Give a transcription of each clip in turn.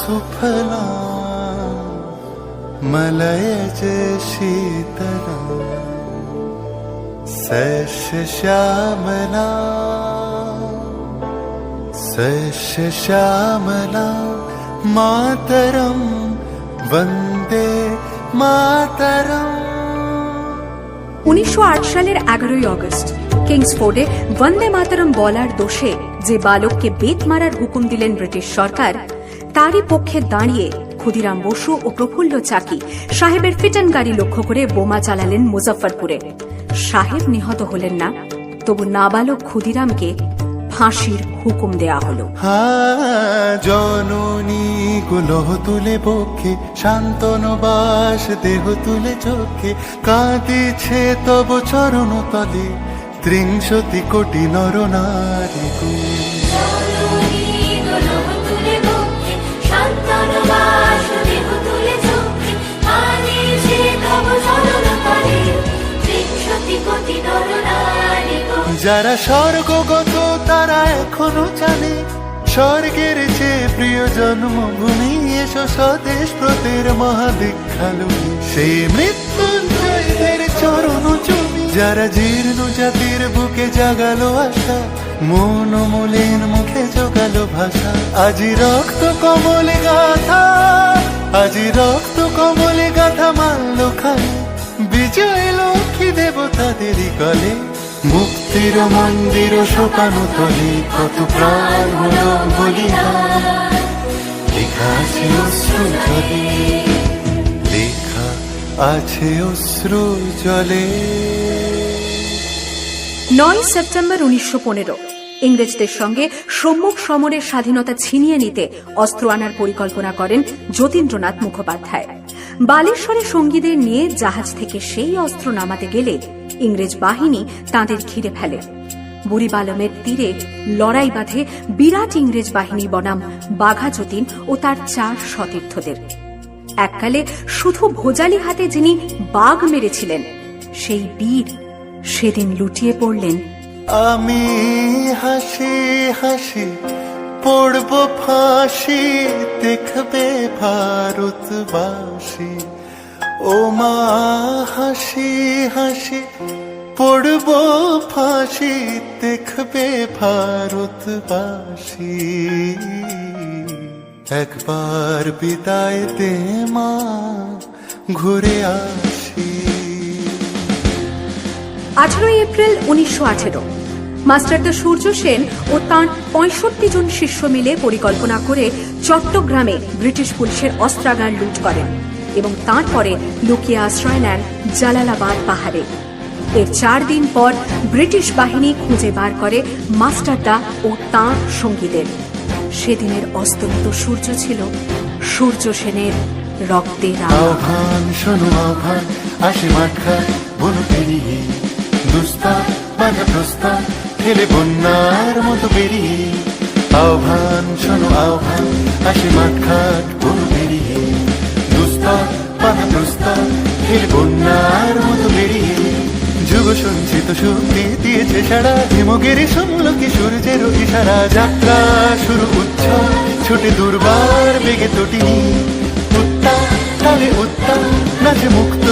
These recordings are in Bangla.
सुफला मलयज शीतला सस्य श्यामला सस्य श्यामला मातरम वंदे मातरम। 1908 সালের 11ই আগস্ট কিংসফোর্ডে বন্দে মাতরম বলার দোষে যে বালককে বেত মারার হুকুম দিলেন ব্রিটিশ সরকার, তারই পক্ষে দাঁড়িয়ে ক্ষুদিরাম বসু ও প্রফুল্ল চাকি সাহেবের ফিটন গাড়ি লক্ষ্য করে বোমা চালালেন মুজফ্ফরপুরে। সাহেব নিহত হলেন না, তবু নাবালক ক্ষুদিরামকে ফাঁসির হুকুম দেয়া হলো। জননী গুলোহ তুলে বক্ষে শান্তনবাস দেহ তুলে চোখে কাঁদিছে তব চরণ তলে 30 কোটি নর নারী। যারা স্বর্গগত তারা এখনো জানে স্বর্গের চেয়ে প্রিয় জন্মভূমি, এসো স্বদেশ ব্রতের মহাদীক্ষালু সেই মৃত্যুঞ্জয়দের চরণ চুমি। যারা জীর্ণ জাতির বুকে জাগালো আশা, মন মলিন মুখে জোগালো ভাষা, আজি রক্ত কমলে গাথা, আজি রক্ত কমলে গাথা মানল খালি বিজয় লক্ষ্মী দেবতাদেরই কলে। মুক্তির মন্দির শোকানো তলে কত প্রাণ হলো বলিদান, লেখা আছে অশ্রু জলে, লেখা আছে অশ্রু জলে। 9 সেপ্টেম্বর 1915 ইংরেজদের সঙ্গে সম্মুখ সমরের স্বাধীনতা ছিনিয়ে নিতে অস্ত্র আনার পরিকল্পনা করেন যতীন্দ্রনাথ মুখোপাধ্যায়। বালেশ্বরে সঙ্গীদের নিয়ে জাহাজ থেকে সেই অস্ত্র নামাতে গেলে ইংরেজ বাহিনী তাঁদের ঘিরে ফেলে। বুড়িবালমের তীরে লড়াই বাঁধে বিরাট ইংরেজ বাহিনী বনাম বাঘা যতীন ও তার 4 সতীর্থদের। এককালে শুধু ভোজালি হাতে যিনি বাঘ মেরেছিলেন, সেই বীর সেদিন লুটিয়ে পড়লেন। আমি হাসি হাসি পড়ব ফাঁসি, দেখবে ভারতবাসী। ও মা হাসি হাসি পড়ব ফাঁসি, দেখবে ভারতবাসী। একবার বিদায় দে মা, ঘুরে আসি। 18 এপ্রিল 1918 মাস্টারদা সূর্য সেন ও তাঁর 65 জন শিষ্য মিলে পরিকল্পনা করে চট্টগ্রামে ব্রিটিশ পুলিশের অস্ত্রাগার লুট করেন এবং তারপরে লুকিয়ে আশ্রয় নেন জালালাবাদ পাহাড়ে। এর 4 দিন পর ব্রিটিশ বাহিনী খুঁজে বার করে মাস্টারদা ও তাঁর সঙ্গীদের। সেদিনের অস্তমিত সূর্য ছিল সূর্য সেনের রক্তের আহ্বান। শোনো আহ্বান, আসে মাঠা বন পেরিয়ে, দুস্তার বাধা প্রস্তার খেলে বন্যার মতো বেরিয়ে। আহ্বান শোনো আহ্বান, আসে মাঠঘাট বন পেরিয়ে, দুস্তার বাধা প্রস্তার খেলে বন্যার মতো বেরিয়ে। যুগ সঞ্চিত শক্তি দিয়েছে সারা, হিমগিরি শুনল কি সূর্যের ইশারা। যাত্রা শুরু উচ্ছল ছোটে দুর্বার বেগে তটিনী, উত্তাল তালে উত্তাল নাচে মুক্ত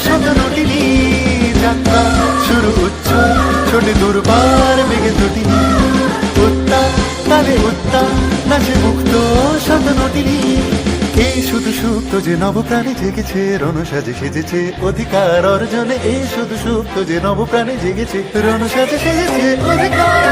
শত নটিনী। যাত্রা শুরু উচ্ছল ছোটে দুর্বার বেগে তটিনী, উত্তাল তালে উত্তাল নাচে মুক্ত শত নটিনী। এই শুধু সুপ্ত যে নবপ্রাণে জেগেছে, রণসাজে সেজেছে অধিকার অর্জনে। এই শুধু সুপ্ত যে নবপ্রাণে জেগেছে, রণসাজে সেজেছে অধিকার